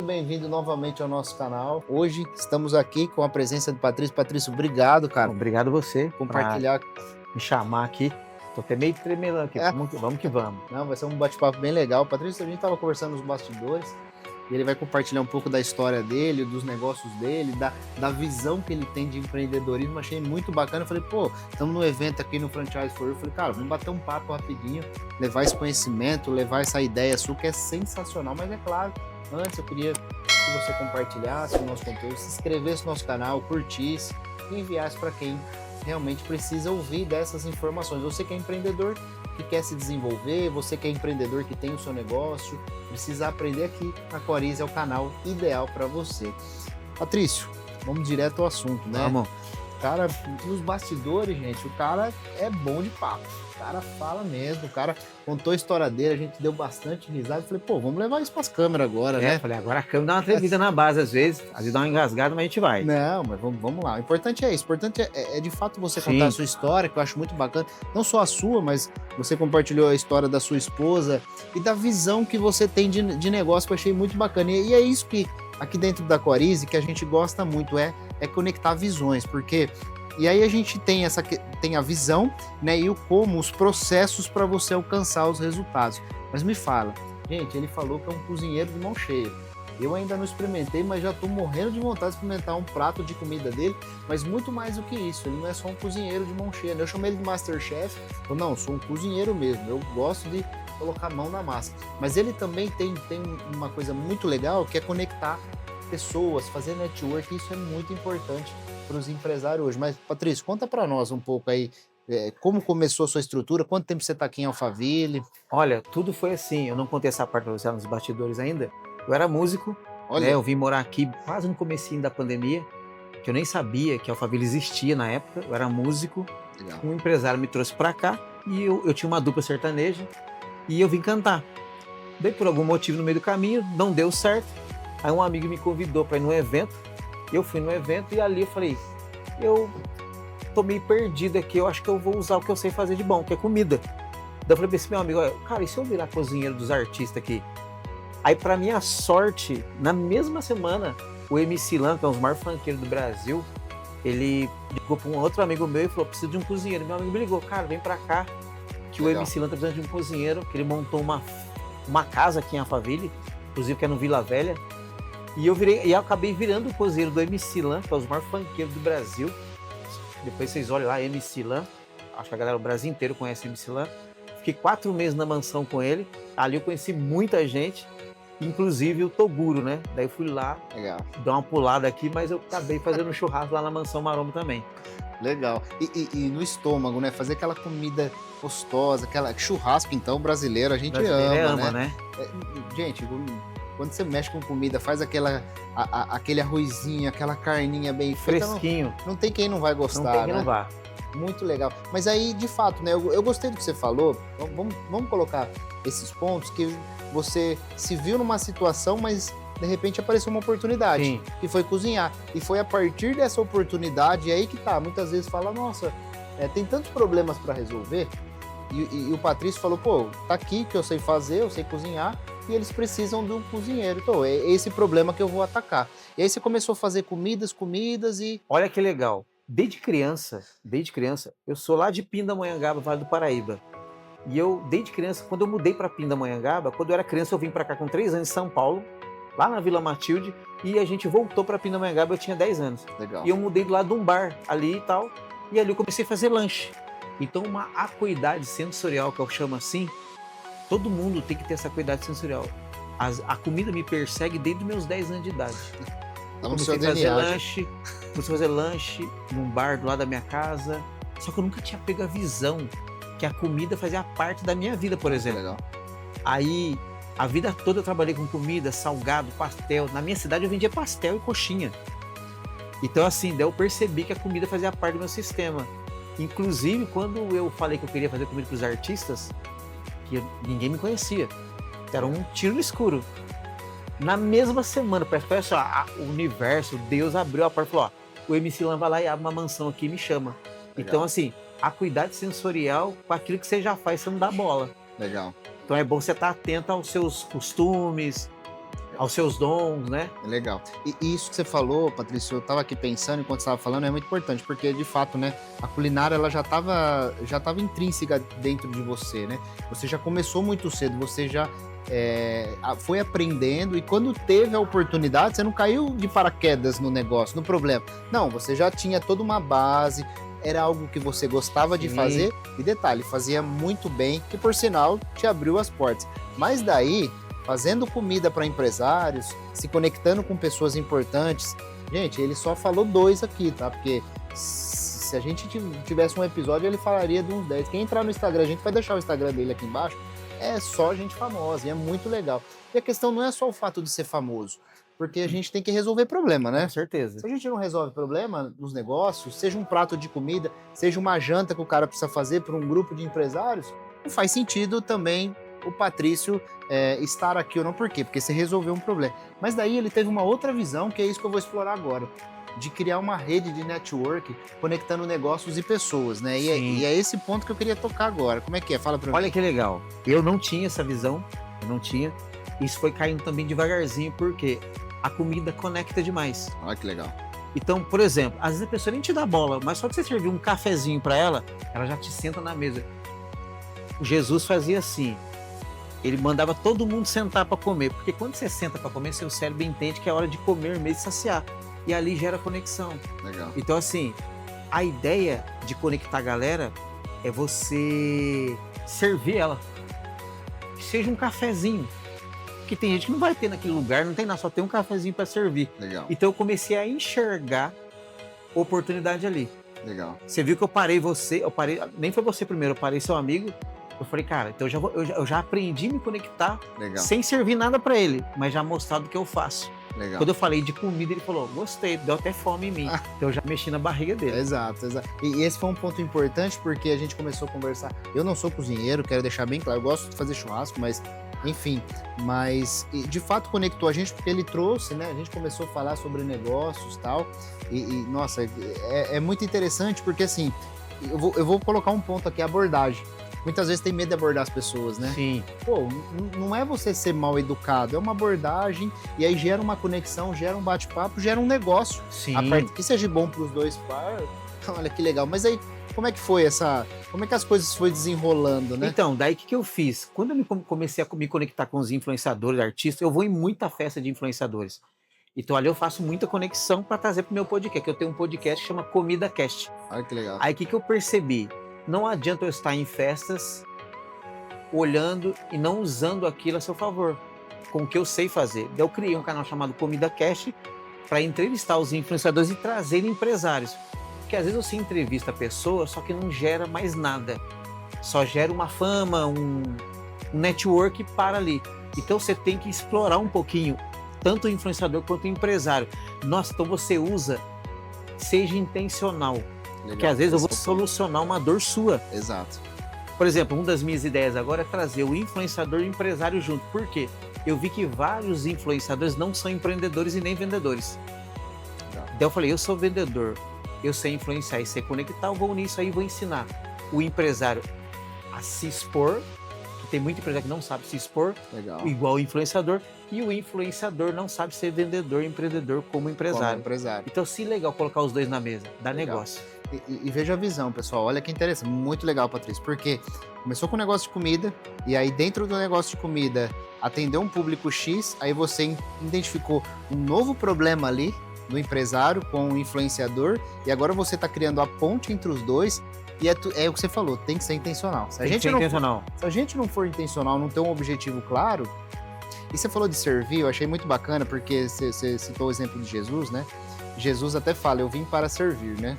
bem-vindo novamente ao nosso canal. Hoje estamos aqui com a presença do Patrício. Patrício, obrigado, cara. Obrigado você Compartilhar. me chamar aqui. Tô até meio tremelando aqui. Vamos que vamos. Não, vai ser um bate-papo bem legal. Patrício, a gente estava conversando nos bastidores e ele vai compartilhar um pouco da história dele, dos negócios dele, da visão que ele tem de empreendedorismo. Achei muito bacana. Eu falei, pô, estamos num evento aqui no Franchise for You. Eu falei, cara, vamos bater um papo rapidinho, levar esse conhecimento, levar essa ideia sua, que é sensacional. Mas é claro, antes eu queria que você compartilhasse o nosso conteúdo, se inscrevesse no nosso canal, curtisse e enviasse para quem realmente precisa ouvir dessas informações. Você que é empreendedor, que quer se desenvolver, você que é empreendedor, que tem o seu negócio, precisa aprender aqui. A Corize é o canal ideal para você. Patrício, vamos direto ao assunto, né? Vamos. Cara, nos bastidores, gente, o cara é bom de papo. O cara fala mesmo, o cara contou a história dele, a gente deu bastante risada. Eu falei, pô, vamos levar isso pras câmeras agora, né? Falei, agora a câmera dá uma atrevida na base às vezes dá uma engasgada, mas a gente vai. Não, mas vamos lá. O importante é isso. O importante é de fato você contar a sua história, que eu acho muito bacana. Não só a sua, mas você compartilhou a história da sua esposa e da visão que você tem de negócio, que eu achei muito bacana. E é isso que aqui dentro da Corize, que a gente gosta muito, é conectar visões, porque... E aí a gente tem a visão, né, e o como, os processos para você alcançar os resultados. Mas me fala, gente, ele falou que é um cozinheiro de mão cheia. Eu ainda não experimentei, mas já estou morrendo de vontade de experimentar um prato de comida dele, mas muito mais do que isso, ele não é só um cozinheiro de mão cheia. Eu chamei ele de Masterchef, eu não, sou um cozinheiro mesmo, eu gosto de colocar a mão na massa. Mas ele também tem uma coisa muito legal, que é conectar pessoas, fazer network, isso é muito importante para os empresários hoje. Mas, Patrício, conta para nós um pouco aí, como começou a sua estrutura, quanto tempo você está aqui em Alphaville? Olha, tudo foi assim, eu não contei essa parte para você nos bastidores ainda. Eu era músico, né? Eu vim morar aqui quase no comecinho da pandemia, que eu nem sabia que Alphaville existia na época. Eu era músico, Legal. Um empresário me trouxe para cá e eu tinha uma dupla sertaneja e eu vim cantar. Daí, por algum motivo, no meio do caminho, não deu certo. Aí um amigo me convidou para ir num evento. Eu fui no evento e ali eu falei, eu tô meio perdido aqui, eu acho que eu vou usar o que eu sei fazer de bom, que é comida. Daí eu falei pra esse meu amigo, cara, e se eu virar cozinheiro dos artistas aqui? Aí, pra minha sorte, na mesma semana, o MC Lan, que é um dos maiores funkeiros do Brasil, ele ligou pra um outro amigo meu e falou, preciso de um cozinheiro. Meu amigo me ligou, cara, vem pra cá, que Legal. O MC Lan tá precisando de um cozinheiro, que ele montou uma casa aqui em Alphaville, inclusive que é no Vila Velha. E eu acabei virando o cozinheiro do MC Lan, que é os maiores funkeiros do Brasil. Depois vocês olhem lá, MC Lan. Acho que a galera do Brasil inteiro conhece o MC Lan. Fiquei 4 meses na mansão com ele. Ali eu conheci muita gente, inclusive o Toguro, né? Daí eu fui lá, dar uma pulada aqui, mas eu acabei fazendo um churrasco lá na mansão Maromba também. Legal. E no estômago, né? Fazer aquela comida gostosa, aquela churrasco, então, brasileiro, a gente ama, né? Gente, quando você mexe com comida, faz aquele arrozinho, aquela carninha bem feita, fresquinho. Não tem quem não vai gostar, não tem quem né? não vá. Muito legal. Mas aí, de fato, né? Eu gostei do que você falou. Vamos colocar esses pontos que você se viu numa situação, mas de repente apareceu uma oportunidade. Sim. Que foi cozinhar. E foi a partir dessa oportunidade aí que tá. Muitas vezes fala, nossa, tem tantos problemas para resolver. E o Patrício falou, pô, tá aqui que eu sei fazer, eu sei cozinhar. E eles precisam de um cozinheiro. Então, é esse problema que eu vou atacar. E aí você começou a fazer comidas e... Olha que legal. Desde criança, eu sou lá de Pindamonhangaba, Vale do Paraíba. E eu, desde criança, quando eu mudei para Pindamonhangaba, quando eu era criança, eu vim para cá com 3 anos em São Paulo, lá na Vila Matilde, e a gente voltou para Pindamonhangaba, eu tinha 10 anos. Legal. E eu mudei do lado de um bar ali e tal, e ali eu comecei a fazer lanche. Então, uma acuidade sensorial, que eu chamo assim, todo mundo tem que ter essa acuidade sensorial. A comida me persegue desde os meus 10 anos de idade. Comecei a fazer lanche num bar do lado da minha casa. Só que eu nunca tinha pego a visão que a comida fazia parte da minha vida, por exemplo. Legal. Aí, a vida toda eu trabalhei com comida, salgado, pastel. Na minha cidade eu vendia pastel e coxinha. Então, assim, daí eu percebi que a comida fazia parte do meu sistema. Inclusive, quando eu falei que eu queria fazer comida para os artistas, que ninguém me conhecia. Era um tiro no escuro. Na mesma semana, parece o universo, Deus abriu a porta e falou, o MC Lan vai lá e abre uma mansão aqui e me chama. Legal. Então, assim, acuidade sensorial com aquilo que você já faz, você não dá bola. Legal. Então é bom você estar atento aos seus costumes, aos seus dons, né? É legal. E isso que você falou, Patrício, eu estava aqui pensando enquanto você estava falando, é muito importante, porque de fato, né, a culinária ela já tava intrínseca dentro de você, né? Você já começou muito cedo, você já foi aprendendo e quando teve a oportunidade, você não caiu de paraquedas no negócio, no problema. Não, você já tinha toda uma base, era algo que você gostava de fazer e detalhe, fazia muito bem, que por sinal te abriu as portas. Mas daí, fazendo comida para empresários, se conectando com pessoas importantes, gente, ele só falou 2 aqui, tá? Porque se a gente tivesse um episódio, ele falaria de uns 10. Quem entrar no Instagram, a gente vai deixar o Instagram dele aqui embaixo, é só gente famosa e é muito legal. E a questão não é só o fato de ser famoso, porque a gente tem que resolver problema, né? Com certeza. Se a gente não resolve problema nos negócios, seja um prato de comida, seja uma janta que o cara precisa fazer para um grupo de empresários, não faz sentido também o Patrício estar aqui ou não. Por quê? Porque você resolveu um problema. Mas daí ele teve uma outra visão, que é isso que eu vou explorar agora, de criar uma rede de network conectando negócios e pessoas, né? E é esse ponto que eu queria tocar agora. Como é que é? Fala pra mim. Olha que legal. Eu não tinha essa visão, eu não tinha. Isso foi caindo também devagarzinho, porque a comida conecta demais. Olha que legal. Então, por exemplo, às vezes a pessoa nem te dá bola, mas só de você servir um cafezinho para ela já te senta na mesa. O Jesus fazia assim, ele mandava todo mundo sentar para comer, porque quando você senta para comer, seu cérebro entende que é hora de comer mesmo e saciar. E ali gera conexão. Legal. Então, assim, a ideia de conectar a galera é você servir ela. Que seja um cafezinho. Porque tem gente que não vai ter naquele lugar, não tem nada, só tem um cafezinho para servir. Legal. Então eu comecei a enxergar oportunidade ali. Legal. Você viu que eu parei, nem foi você primeiro, eu parei seu amigo. Eu falei, cara, então eu já aprendi a me conectar. Legal. Sem servir nada para ele, mas já mostrar do que eu faço. Legal. Quando eu falei de comida, ele falou, gostei, deu até fome em mim. Então eu já mexi na barriga dele. Exato. E esse foi um ponto importante, porque a gente começou a conversar. Eu não sou cozinheiro, quero deixar bem claro, eu gosto de fazer churrasco, mas enfim, de fato conectou a gente, porque ele trouxe, né? A gente começou a falar sobre negócios tal, e nossa, é muito interessante, porque assim, eu vou colocar um ponto aqui, a abordagem. Muitas vezes tem medo de abordar as pessoas, né? Sim. Pô, não é você ser mal educado, é uma abordagem, e aí gera uma conexão, gera um bate-papo, gera um negócio. Sim. A parte que seja bom para os dois par, olha que legal. Mas aí, como é que foi como é que as coisas foi desenrolando, né? Então, daí o que eu fiz? Quando eu comecei a me conectar com os influenciadores, artistas, eu vou em muita festa de influenciadores. Então ali eu faço muita conexão para trazer pro meu podcast, que eu tenho um podcast que chama Comida Cast. Olha que legal. Aí o que eu percebi? Não adianta eu estar em festas olhando e não usando aquilo a seu favor, com o que eu sei fazer. Daí eu criei um canal chamado Comida Cast para entrevistar os influenciadores e trazer empresários. Porque às vezes você entrevista a pessoa, só que não gera mais nada. Só gera uma fama, um network para ali. Então você tem que explorar um pouquinho, tanto o influenciador quanto o empresário. Nossa, então você usa, seja intencional. Legal. Porque às vezes eu vou solucionar uma dor sua. Exato. Por exemplo, uma das minhas ideias agora é trazer o influenciador e o empresário junto. Por quê? Eu vi que vários influenciadores não são empreendedores e nem vendedores. Legal. Então eu falei, eu sou vendedor, eu sei influenciar e sei conectar, eu vou nisso aí e vou ensinar o empresário a se expor, que tem muito empresário que não sabe se expor, Legal. igual o influenciador, e o influenciador não sabe ser vendedor e empreendedor como empresário. Então, se legal colocar os dois na mesa, dá Legal. negócio. E veja a visão, pessoal. Olha que interessante. Muito legal, Patrícia. Porque começou com um negócio de comida, e aí dentro do negócio de comida atendeu um público X, aí você identificou um novo problema ali do empresário com o influenciador, e agora você está criando a ponte entre os dois, e é o que você falou, tem que ser intencional. Se a gente não for intencional, não ter um objetivo claro. E você falou de servir, eu achei muito bacana, porque você citou o exemplo de Jesus, né? Jesus até fala, eu vim para servir, né?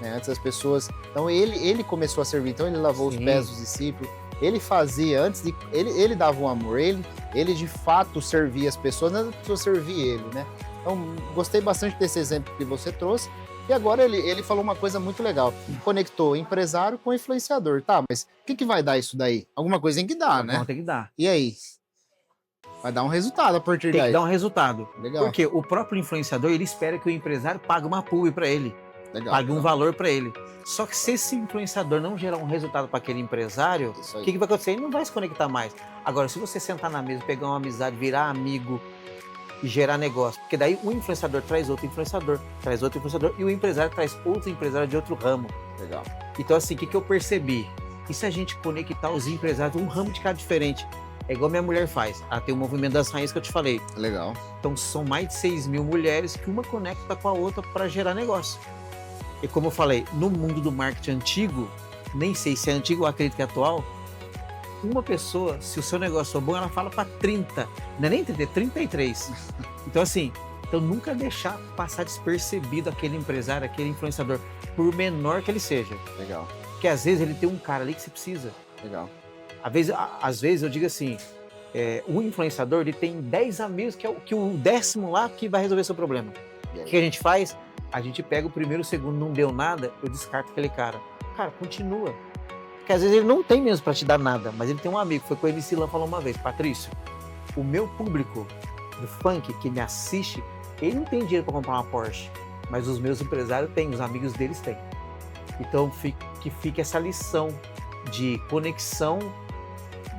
Antes as pessoas... Então ele começou a servir, então ele lavou Sim. os pés dos discípulos, ele fazia antes de... Ele dava um amor, ele de fato servia as pessoas, não as pessoas serviam ele, né? Então gostei bastante desse exemplo que você trouxe. E agora ele falou uma coisa muito legal, conectou empresário com influenciador, tá? Mas o que vai dar isso daí? Alguma coisa tem que dar, né? Não, tem que dar. E aí? Vai dar um resultado a partir daí. Tem que dar um resultado. Legal. Porque o próprio influenciador, ele espera que o empresário pague uma publi para ele. Legal. Pague um valor para ele. Só que se esse influenciador não gerar um resultado para aquele empresário, o que vai acontecer? Ele não vai se conectar mais. Agora, se você sentar na mesa, pegar uma amizade, virar amigo, e gerar negócio. Porque daí o influenciador traz outro influenciador, e o empresário traz outro empresário de outro ramo. Legal. Então, assim, o que eu percebi? E se a gente conectar os empresários, um ramo de cada diferente? É igual minha mulher faz. Ela tem o movimento das rainhas que eu te falei. Legal. Então, são mais de 6.000 mulheres que uma conecta com a outra para gerar negócio. E como eu falei, no mundo do marketing antigo, nem sei se é antigo ou acredito que é atual, uma pessoa, se o seu negócio for bom, ela fala para 30. Não é nem 30, é 33. Então, assim, nunca deixar passar despercebido aquele empresário, aquele influenciador, por menor que ele seja. Legal. Porque às vezes ele tem um cara ali que você precisa. Legal. Às vezes eu digo assim, o influenciador ele tem 10 amigos que o 10º lá que vai resolver seu problema. O que a gente faz? A gente pega o primeiro, o segundo, não deu nada, eu descarto aquele cara. Cara, continua. Porque às vezes ele não tem mesmo para te dar nada, mas ele tem um amigo, foi com o MC Lan falou uma vez, Patrício, o meu público do funk que me assiste, ele não tem dinheiro para comprar uma Porsche, mas os meus empresários têm, os amigos deles têm. Então que fique essa lição de conexão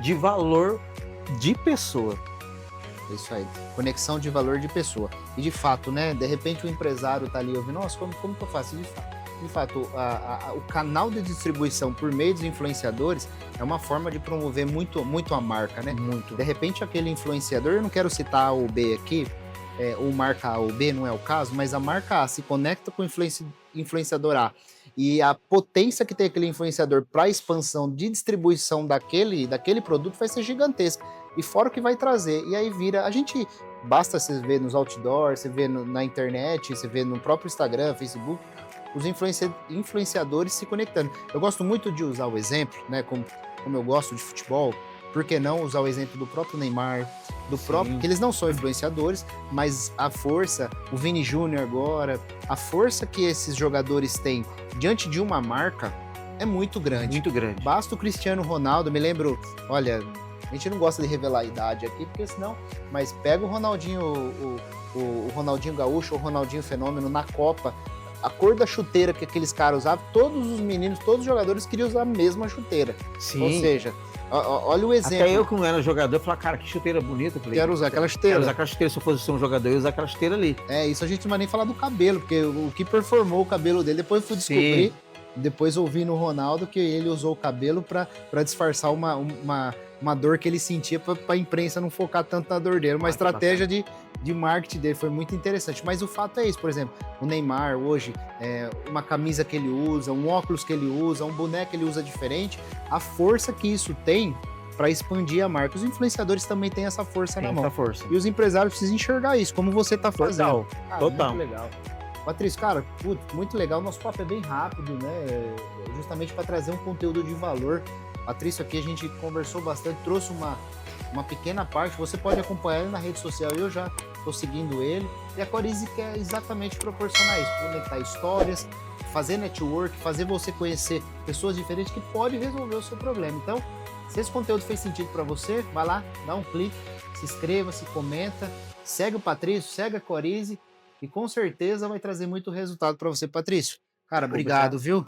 de valor de pessoa. Isso aí, conexão de valor de pessoa. E de fato, né? De repente o empresário tá ali ouvindo, nossa, como que eu faço? De fato, o canal de distribuição por meio dos influenciadores é uma forma de promover muito a marca, né? Muito. De repente aquele influenciador, eu não quero citar A ou B aqui, ou marca A ou B, não é o caso, mas a marca A se conecta com o influenciador A e a potência que tem aquele influenciador para a expansão de distribuição daquele produto vai ser gigantesca. E fora o que vai trazer. E aí basta você ver nos outdoors, você vê na internet, você vê no próprio Instagram, Facebook, os influenciadores se conectando. Eu gosto muito de usar o exemplo, né, como eu gosto de futebol, por que não usar o exemplo do próprio Neymar, que eles não são influenciadores, mas a força, o Vini Júnior agora, a força que esses jogadores têm diante de uma marca é muito grande. Muito grande. Basta o Cristiano Ronaldo, me lembro, olha, a gente não gosta de revelar a idade aqui, porque senão, mas pega o Ronaldinho, o Ronaldinho Gaúcho, o Ronaldinho Fenômeno na Copa, a cor da chuteira que aqueles caras usavam, todos os meninos, todos os jogadores queriam usar a mesma chuteira. Sim. Ou seja, olha o exemplo. Até eu, que não era jogador, falava, cara, que chuteira bonita. Falei, quero usar aquela chuteira. Quero usar aquela chuteira. Se eu fosse ser um jogador, eu ia usar aquela chuteira ali. Isso a gente não vai nem falar do cabelo, porque o que performou o cabelo dele, depois eu fui descobrir, depois ouvi no Ronaldo que ele usou o cabelo para disfarçar uma dor que ele sentia para a imprensa não focar tanto na dor dele. Uma estratégia de marketing dele, foi muito interessante. Mas o fato é isso, por exemplo, o Neymar hoje, uma camisa que ele usa, um óculos que ele usa, um boneco que ele usa diferente, a força que isso tem para expandir a marca. Os influenciadores também têm essa força na mão. E os empresários precisam enxergar isso, como você está fazendo. Total. Muito legal. Patrício, cara, muito legal. Nosso papo é bem rápido, né? Justamente para trazer um conteúdo de valor. Patrício, aqui a gente conversou bastante, trouxe uma pequena parte. Você pode acompanhar ele na rede social, eu já estou seguindo ele. E a Corize quer exatamente proporcionar isso, conectar histórias, fazer network, fazer você conhecer pessoas diferentes que podem resolver o seu problema. Então, se esse conteúdo fez sentido para você, vai lá, dá um clique, se inscreva, se comenta, segue o Patrício, segue a Corize, e com certeza vai trazer muito resultado para você, Patrício. Cara, obrigado, viu?